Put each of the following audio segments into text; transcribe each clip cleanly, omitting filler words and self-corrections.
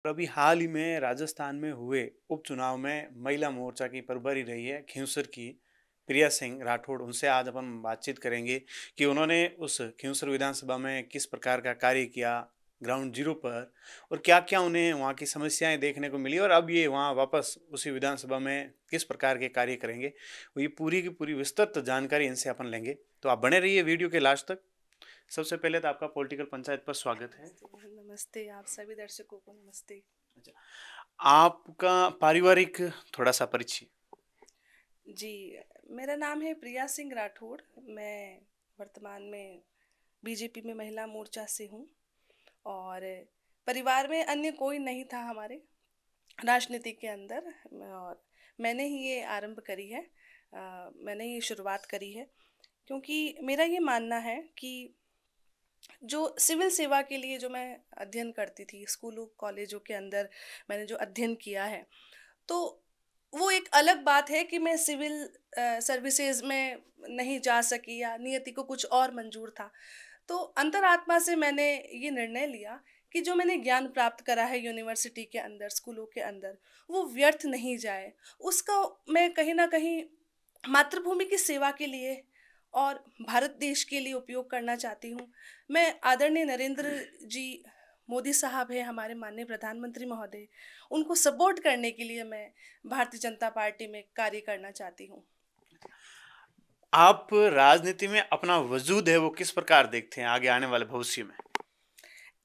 और अभी हाल ही में राजस्थान में हुए उपचुनाव में महिला मोर्चा की प्रभारी रही है खींवसर की प्रिया सिंह राठौड़। उनसे आज अपन बातचीत करेंगे कि उन्होंने उस खींवसर विधानसभा में किस प्रकार का कार्य किया ग्राउंड जीरो पर, और क्या क्या उन्हें वहाँ की समस्याएं देखने को मिली, और अब ये वहाँ वापस उसी विधानसभा में किस प्रकार के कार्य करेंगे। ये पूरी की पूरी विस्तृत जानकारी इनसे अपन लेंगे, तो आप बने रहिए वीडियो के लास्ट तक। सबसे पहले तो आपका पॉलिटिकल पंचायत पर स्वागत है। नमस्ते नमस्ते, आप सभी दर्शकों को नमस्ते। अच्छा, आपका पारिवारिक थोड़ा सा परिचय। जी, मेरा नाम है प्रिया सिंह राठौड़। मैं वर्तमान में बीजेपी में महिला मोर्चा से हूँ और परिवार में अन्य कोई नहीं था हमारे राजनीति के अंदर। और मैंने ही ये आरंभ करी है। मैंने ये शुरुआत करी है क्योंकि मेरा ये मानना है कि जो सिविल सेवा के लिए जो मैं अध्ययन करती थी स्कूलों कॉलेजों के अंदर, मैंने जो अध्ययन किया है, तो वो एक अलग बात है कि मैं सिविल सर्विसेज में नहीं जा सकी या नियति को कुछ और मंजूर था। तो अंतरात्मा से मैंने ये निर्णय लिया कि जो मैंने ज्ञान प्राप्त करा है यूनिवर्सिटी के अंदर स्कूलों के अंदर, वो व्यर्थ नहीं जाए। उसका मैं कहीं ना कहीं मातृभूमि की सेवा के लिए और भारत देश के लिए उपयोग करना चाहती हूँ। मैं आदरणीय नरेंद्र जी मोदी साहब है हमारे माननीय प्रधानमंत्री महोदय, उनको सपोर्ट करने के लिए मैं भारतीय जनता पार्टी में कार्य करना चाहती हूँ। आप राजनीति में अपना वजूद है वो किस प्रकार देखते हैं आगे आने वाले भविष्य में।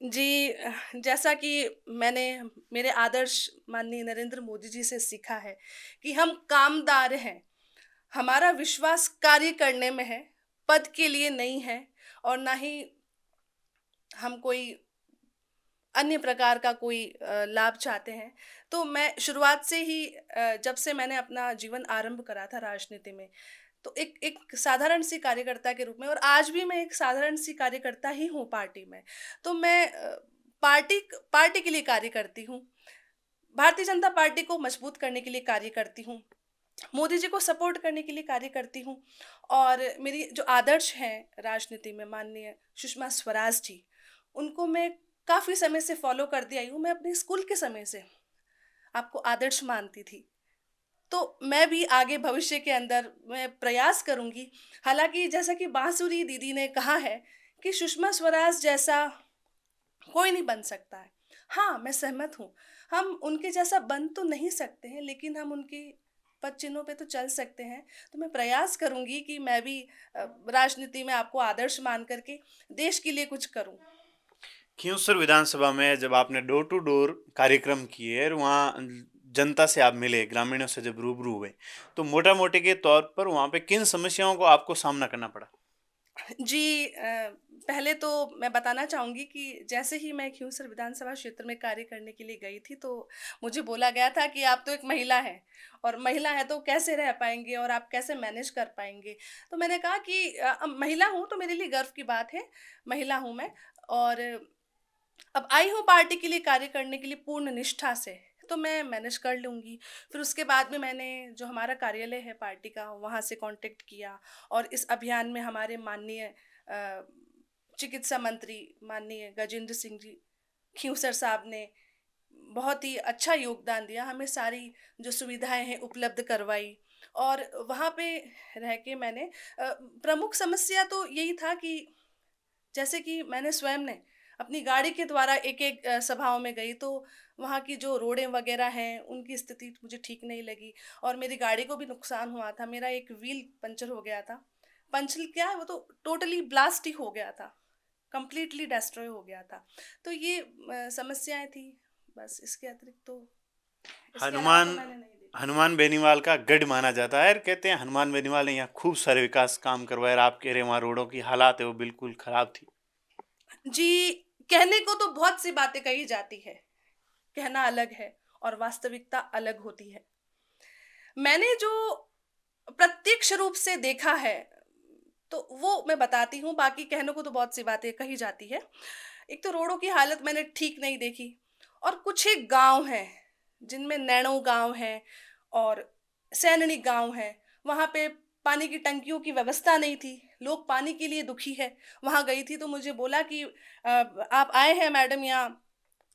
जी, जैसा कि मैंने मेरे आदर्श माननीय नरेंद्र मोदी जी से सीखा है कि हम कामदार हैं। हमारा विश्वास कार्य करने में है, पद के लिए नहीं है। और ना ही हम कोई अन्य प्रकार का कोई लाभ चाहते हैं। तो मैं शुरुआत से ही जब से मैंने अपना जीवन आरंभ करा था राजनीति में, तो एक एक साधारण सी कार्यकर्ता के रूप में, और आज भी मैं एक साधारण सी कार्यकर्ता ही हूँ पार्टी में। तो मैं पार्टी पार्टी के लिए कार्य करती हूँ, भारतीय जनता पार्टी को मजबूत करने के लिए कार्य करती हूँ, मोदी जी को सपोर्ट करने के लिए कार्य करती हूँ। और मेरी जो आदर्श हैं राजनीति में माननीय सुषमा स्वराज जी, उनको मैं काफ़ी समय से फॉलो करती आई हूँ। मैं अपने स्कूल के समय से आपको आदर्श मानती थी। तो मैं भी आगे भविष्य के अंदर मैं प्रयास करूँगी। हालाँकि जैसा कि बांसुरी दीदी ने कहा है कि सुषमा स्वराज जैसा कोई नहीं बन सकता है। हाँ, मैं सहमत हूँ। हम उनके जैसा बन तो नहीं सकते हैं, लेकिन हम उनकी पद चिन्हों पे तो चल सकते हैं। तो मैं प्रयास करूँगी कि मैं भी राजनीति में आपको आदर्श मान कर के देश के लिए कुछ करूँ। खींवसर विधानसभा में जब आपने डोर टू डोर कार्यक्रम किए और वहाँ जनता से आप मिले, ग्रामीणों से जब रूबरू हुए, तो मोटा मोटी के तौर पर वहाँ पे किन समस्याओं को आपको सामना करना पड़ा। जी, पहले तो मैं बताना चाहूँगी कि जैसे ही मैं खींवसर विधानसभा क्षेत्र में कार्य करने के लिए गई थी, तो मुझे बोला गया था कि आप तो एक महिला हैं और महिला हैं तो कैसे रह पाएँगे और आप कैसे मैनेज कर पाएँगे। तो मैंने कहा कि महिला हूँ तो मेरे लिए गर्व की बात है, महिला हूँ मैं। और अब आई हूँ पार्टी के लिए कार्य करने के लिए पूर्ण निष्ठा से, तो मैं मैनेज कर लूँगी। फिर उसके बाद में मैंने जो हमारा कार्यालय है पार्टी का, वहाँ से कॉन्टैक्ट किया और इस अभियान में हमारे माननीय चिकित्सा मंत्री माननीय गजेंद्र सिंह जी खींवसर साहब ने बहुत ही अच्छा योगदान दिया, हमें सारी जो सुविधाएँ हैं उपलब्ध करवाई। और वहाँ पे रह के मैंने प्रमुख समस्या तो यही था कि जैसे कि मैंने स्वयं ने अपनी गाड़ी के द्वारा एक-एक सभाओं में गई, तो वहाँ की जो रोडें वगैरह हैं, उनकी स्थिति मुझे ठीक नहीं लगी और मेरी गाड़ी को भी नुकसान हुआ था। मेरा एक व्हील पंचर हो गया था। पंचर क्या है, वो तो टोटली ब्लास्ट ही हो गया था, कंप्लीटली डेस्ट्रॉय हो गया था। तो ये समस्याएँ थी, बस इसके अतिरिक्त तो इसके अलावा हनुमान तो मैंने नहीं देखा। हनुमान बेनीवाल का गढ़ माना जाता है और कहते हैं हनुमान बेनीवाल ने यहाँ खूब सारे विकास काम करवाए, और आप कह रहे हैं वहाँ रोडों की हालात है वो बिल्कुल खराब थी। जी, कहने को तो बहुत सी बातें कही जाती है, कहना अलग है और वास्तविकता अलग होती है। मैंने जो प्रत्यक्ष रूप से देखा है, तो वो मैं बताती हूँ, बाकी कहने को तो बहुत सी बातें कही जाती है। एक तो रोडों की हालत मैंने ठीक नहीं देखी, और कुछ एक गाँव हैं, जिनमें नैनो गाँव है और सैननी गाँव है, वहाँ पे पानी की टंकियों की व्यवस्था नहीं थी, लोग पानी के लिए दुखी हैं। वहाँ गई थी तो मुझे बोला कि आप आए हैं मैडम यहाँ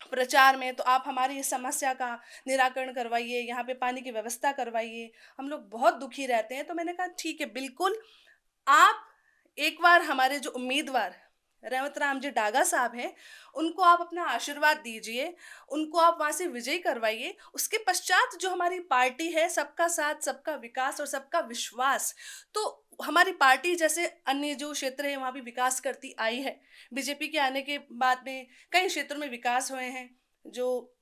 प्रचार में, तो आप हमारी इस समस्या का निराकरण करवाइए, यहाँ पे पानी की व्यवस्था करवाइए, हम लोग बहुत दुखी रहते हैं। तो मैंने कहा ठीक है, बिल्कुल, आप एक बार हमारे जो उम्मीदवार रेवत राम जी डागा साहब हैं, उनको आप अपना आशीर्वाद दीजिए, उनको आप वहाँ से विजयी करवाइए। उसके पश्चात जो हमारी पार्टी है, सबका साथ, सबका विकास और सबका विश्वास, तो हमारी पार्टी जैसे अन्य जो क्षेत्र है वहाँ भी विकास करती आई है। बीजेपी के आने के बाद में कई क्षेत्रों में विकास हुए हैं, जो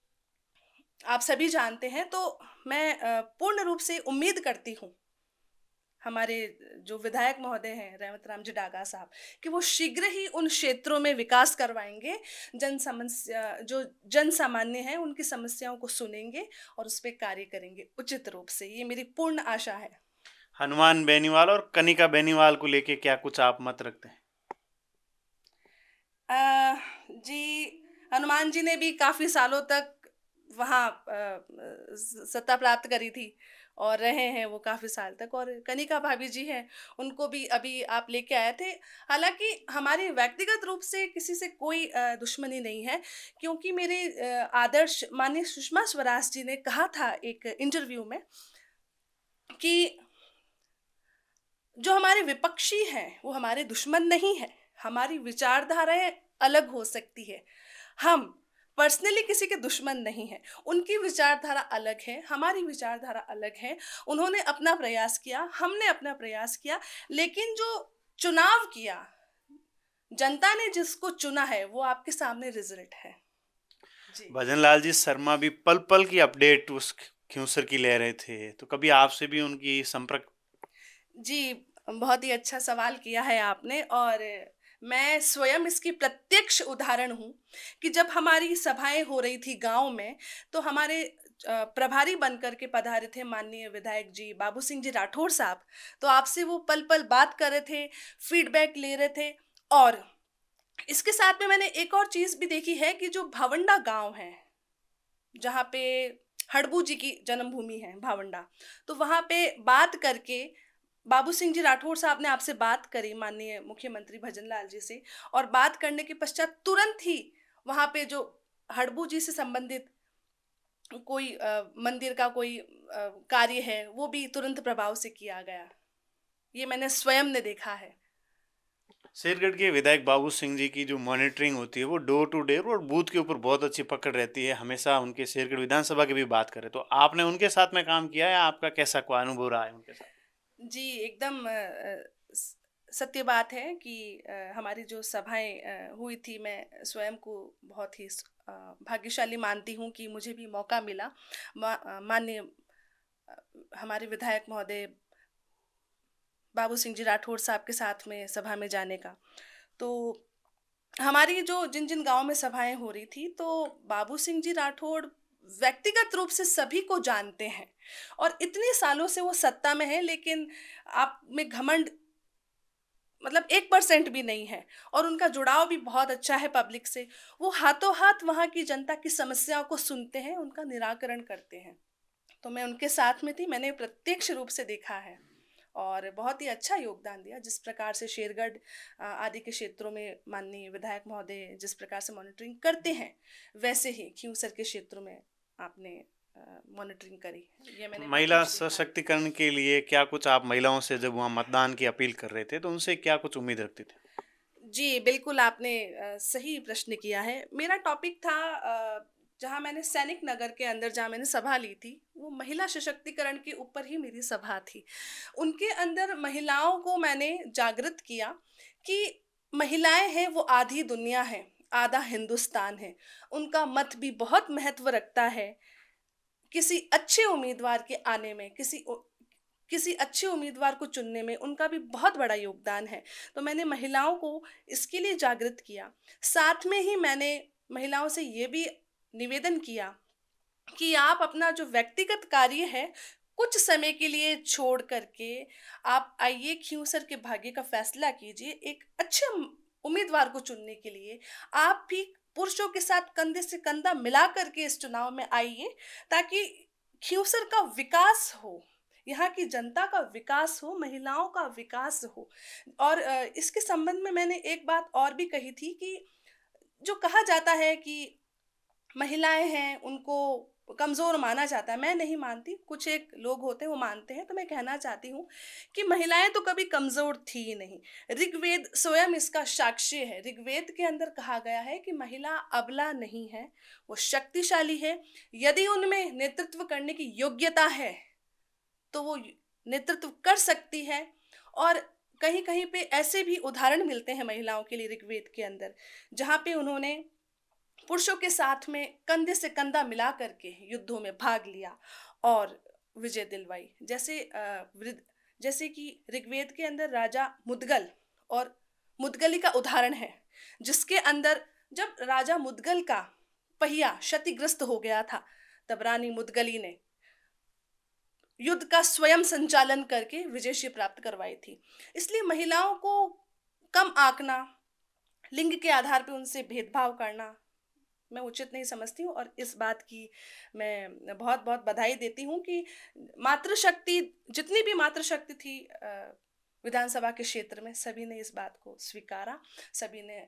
आप सभी जानते हैं। तो मैं पूर्ण रूप से उम्मीद करती हूँ हमारे जो विधायक महोदय हैं रेवत राम जी डागा साहब, कि वो शीघ्र ही उन क्षेत्रों में विकास करवाएंगे, जन समस्या जो जन सामान्य हैं उनकी समस्याओं को सुनेंगे और उस पर कार्य करेंगे उचित रूप से। ये मेरी पूर्ण आशा है। हनुमान बेनीवाल और कनिका बेनीवाल को लेके क्या कुछ आप मत रखते हैं? जी, हनुमान जी ने भी काफ़ी सालों तक वहाँ सत्ता प्राप्त करी थी और रहे हैं वो काफ़ी साल तक। और कनिका भाभी जी हैं, उनको भी अभी आप लेके आए थे। हालांकि हमारी व्यक्तिगत रूप से किसी से कोई दुश्मनी नहीं है, क्योंकि मेरे आदर्श माननीय सुषमा स्वराज जी ने कहा था एक इंटरव्यू में कि जो हमारे विपक्षी हैं वो हमारे दुश्मन नहीं है, हमारी विचारधाराएं अलग हो सकती है, हम पर्सनली किसी के दुश्मन नहीं हैं। उनकी विचारधारा अलग है, हमारी विचारधारा अलग है। उन्होंने अपना प्रयास किया, हमने अपना प्रयास किया, लेकिन जो चुनाव किया, जनता ने जिसको चुना है, वो आपके सामने रिजल्ट है। जी भजनलाल जी शर्मा भी पल पल की अपडेट उस ख्यूसर की ले रहे थे, तो कभी आपसे भी उनकी संपर्क? जी, बहुत ही अच्छा सवाल किया है आपने। और मैं स्वयं इसकी प्रत्यक्ष उदाहरण हूँ कि जब हमारी सभाएं हो रही थी गांव में, तो हमारे प्रभारी बनकर के पधारे थे माननीय विधायक जी बाबू सिंह जी राठौर साहब। तो आपसे वो पल पल बात कर रहे थे, फीडबैक ले रहे थे। और इसके साथ में मैंने एक और चीज़ भी देखी है कि जो भावंडा गांव है, जहाँ पे हड़बू जी की जन्मभूमि है भावंडा, तो वहाँ पे बात करके बाबू सिंह जी राठौर साहब ने आपसे बात करी माननीय मुख्यमंत्री भजनलाल जी से, और बात करने के पश्चात तुरंत ही वहाँ पे जो हड़बू जी से संबंधित कोई मंदिर का कोई कार्य है, वो भी तुरंत प्रभाव से किया गया। ये मैंने स्वयं ने देखा है। शेरगढ़ के विधायक बाबू सिंह जी की जो मॉनिटरिंग होती है वो डोर टू डोर और बूथ के ऊपर बहुत अच्छी पकड़ रहती है, हमेशा उनके शेरगढ़ विधानसभा की भी बात करें तो आपने उनके साथ में काम किया है, आपका कैसा कोई अनुभव रहा है उनके साथ? जी, एकदम सत्य बात है कि हमारी जो सभाएं हुई थी, मैं स्वयं को बहुत ही भाग्यशाली मानती हूँ कि मुझे भी मौका मिला माननीय हमारे विधायक महोदय बाबू सिंह जी राठौर साहब के साथ में सभा में जाने का। तो हमारी जो जिन जिन गांव में सभाएं हो रही थी, तो बाबू सिंह जी राठौड़ व्यक्तिगत रूप से सभी को जानते हैं, और इतने सालों से वो सत्ता में है, लेकिन आप में घमंड मतलब 1% भी नहीं है। और उनका जुड़ाव भी बहुत अच्छा है पब्लिक से। वो हाथों हाथ वहाँ की जनता की समस्याओं को सुनते हैं, उनका निराकरण करते हैं। तो मैं उनके साथ में थी, मैंने प्रत्यक्ष रूप से देखा है और बहुत ही अच्छा योगदान दिया। जिस प्रकार से शेरगढ़ आदि के क्षेत्रों में माननीय विधायक महोदय जिस प्रकार से मॉनिटरिंग करते हैं, वैसे ही खींवसर के क्षेत्रों में आपने मॉनिटरिंग करी। ये मैंने महिला प्रत्यक्ष देखा है। सशक्तिकरण के लिए क्या कुछ आप महिलाओं से जब वहाँ मतदान की अपील कर रहे थे तो उनसे क्या कुछ उम्मीद रखते थे? जी, बिल्कुल आपने सही प्रश्न किया है। मेरा टॉपिक था जहाँ मैंने सैनिक नगर के अंदर जहाँ मैंने सभा ली थी, वो महिला सशक्तिकरण के ऊपर ही मेरी सभा थी। उनके अंदर महिलाओं को मैंने जागृत किया कि महिलाएं हैं वो आधी दुनिया है, आधा हिंदुस्तान है। उनका मत भी बहुत महत्व रखता है किसी अच्छे उम्मीदवार के आने में, किसी अच्छे उम्मीदवार को चुनने में उनका भी बहुत बड़ा योगदान है। तो मैंने महिलाओं को इसके लिए जागृत किया। साथ में ही मैंने महिलाओं से ये भी निवेदन किया कि आप अपना जो व्यक्तिगत कार्य है कुछ समय के लिए छोड़ करके आप आइए, खींवसर के भाग्य का फैसला कीजिए। एक अच्छे उम्मीदवार को चुनने के लिए आप भी पुरुषों के साथ कंधे से कंधा मिला करके इस चुनाव में आइए, ताकि खींवसर का विकास हो, यहाँ की जनता का विकास हो, महिलाओं का विकास हो। और इसके संबंध में मैंने एक बात और भी कही थी कि जो कहा जाता है कि महिलाएं हैं उनको कमज़ोर माना जाता है। मैं नहीं मानती, कुछ एक लोग होते हैं वो मानते हैं। तो मैं कहना चाहती हूँ कि महिलाएं तो कभी कमज़ोर थी ही नहीं। ऋग्वेद स्वयं इसका साक्ष्य है। ऋग्वेद के अंदर कहा गया है कि महिला अबला नहीं है, वो शक्तिशाली है। यदि उनमें नेतृत्व करने की योग्यता है तो वो नेतृत्व कर सकती है। और कहीं कहीं पे ऐसे भी उदाहरण मिलते हैं महिलाओं के लिए ऋग्वेद के अंदर, जहाँ पे उन्होंने पुरुषों के साथ में कंधे से कंधा मिला करके युद्धों में भाग लिया और विजय दिलवाई। जैसे कि ऋग्वेद के अंदर राजा मुदगल और मुदगली का उदाहरण है, जिसके अंदर जब राजा मुदगल का पहिया क्षतिग्रस्त हो गया था, तब रानी मुदगली ने युद्ध का स्वयं संचालन करके विजयश्री प्राप्त करवाई थी। इसलिए महिलाओं को कम आंकना, लिंग के आधार पर उनसे भेदभाव करना मैं उचित नहीं समझती हूँ। और इस बात की मैं बहुत बहुत बधाई देती हूँ कि मातृशक्ति, जितनी भी मातृशक्ति थी विधानसभा के क्षेत्र में, सभी ने इस बात को स्वीकारा, सभी ने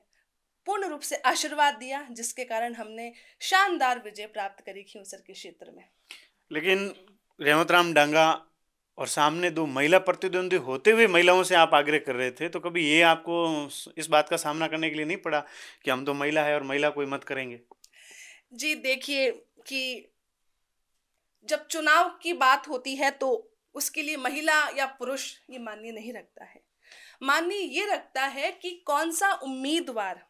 पूर्ण रूप से आशीर्वाद दिया, जिसके कारण हमने शानदार विजय प्राप्त करी खिंवसर के क्षेत्र में। लेकिन रेवतराम डांगा और सामने दो महिला प्रतिद्वंदी होते हुए महिलाओं से आप आग्रह कर रहे थे, तो कभी ये आपको इस बात का सामना करने के लिए नहीं पड़ा कि हम तो महिला है और महिला कोई मत करेंगे? जी देखिए कि जब चुनाव की बात होती है तो उसके लिए महिला या पुरुष ये मान्य नहीं रखता है। मान्य ये रखता है कि कौन सा उम्मीदवार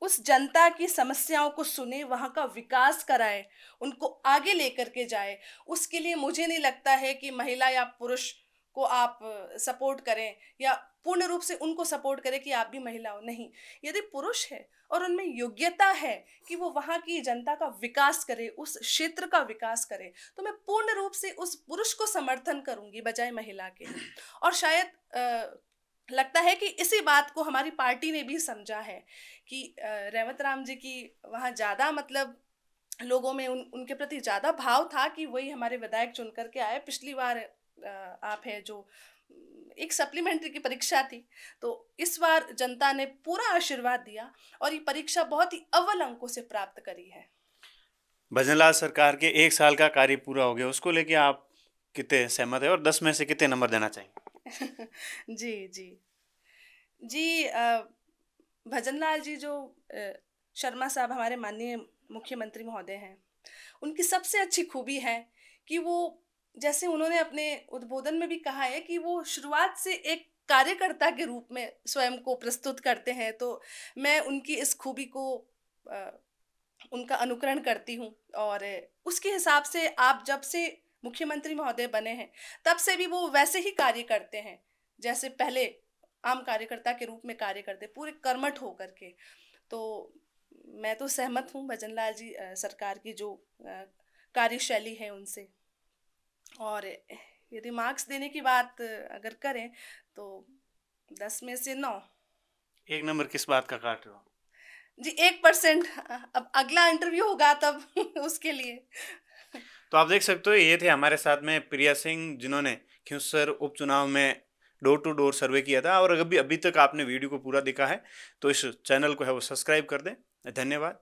उस जनता की समस्याओं को सुने, वहाँ का विकास कराए, उनको आगे लेकर के जाए। उसके लिए मुझे नहीं लगता है कि महिला या पुरुष को आप सपोर्ट करें या पूर्ण रूप से उनको सपोर्ट करें कि आप भी महिला हो। नहीं, यदि पुरुष है और उनमें योग्यता है कि वो वहाँ की जनता का विकास करे, उस क्षेत्र का विकास करे, तो मैं पूर्ण रूप से उस पुरुष को समर्थन करूंगी बजाय महिला के। और शायद लगता है कि इसी बात को हमारी पार्टी ने भी समझा है कि रेवत राम जी की वहाँ ज़्यादा मतलब लोगों में उनके प्रति ज़्यादा भाव था कि वही हमारे विधायक चुन करके आए। पिछली बार आप है जो एक सप्लीमेंट्री की परीक्षा थी, तो इस बार जनता ने पूरा आशीर्वाद दिया और ये परीक्षा बहुत ही अव्वल अंकों से प्राप्त करी है। भजनलाल सरकार के 1 साल का कार्य पूरा हो गया, उसको लेके आप कितने सहमत है और 10 में से कितने नंबर देना चाहेंगे? जी जी जी भजनलाल जी जो शर्मा साहब हमारे माननीय मुख्यमंत्री महोदय हैं, उनकी सबसे अच्छी खूबी है कि वो, जैसे उन्होंने अपने उद्बोधन में भी कहा है कि वो शुरुआत से एक कार्यकर्ता के रूप में स्वयं को प्रस्तुत करते हैं। तो मैं उनकी इस खूबी को उनका अनुकरण करती हूँ। और उसके हिसाब से आप जब से मुख्यमंत्री महोदय बने हैं, तब से भी वो वैसे ही कार्य करते हैं जैसे पहले आम कार्यकर्ता के रूप में कार्य करते, पूरे कर्मठ होकर के। तो मैं तो सहमत हूँ भजनलाल जी सरकार की जो कार्यशैली है उनसे। और यदि मार्क्स देने की बात अगर करें तो 10 में से 9। 1 नंबर किस बात का काट रहे हो? जी 1%। अब अगला इंटरव्यू होगा तब उसके लिए। तो आप देख सकते हो, ये थे हमारे साथ में प्रिया सिंह, जिन्होंने खिंवसर उपचुनाव में डोर टू डोर सर्वे किया था। और अभी तक आपने वीडियो को पूरा देखा है तो इस चैनल को है वो सब्सक्राइब कर दें। धन्यवाद।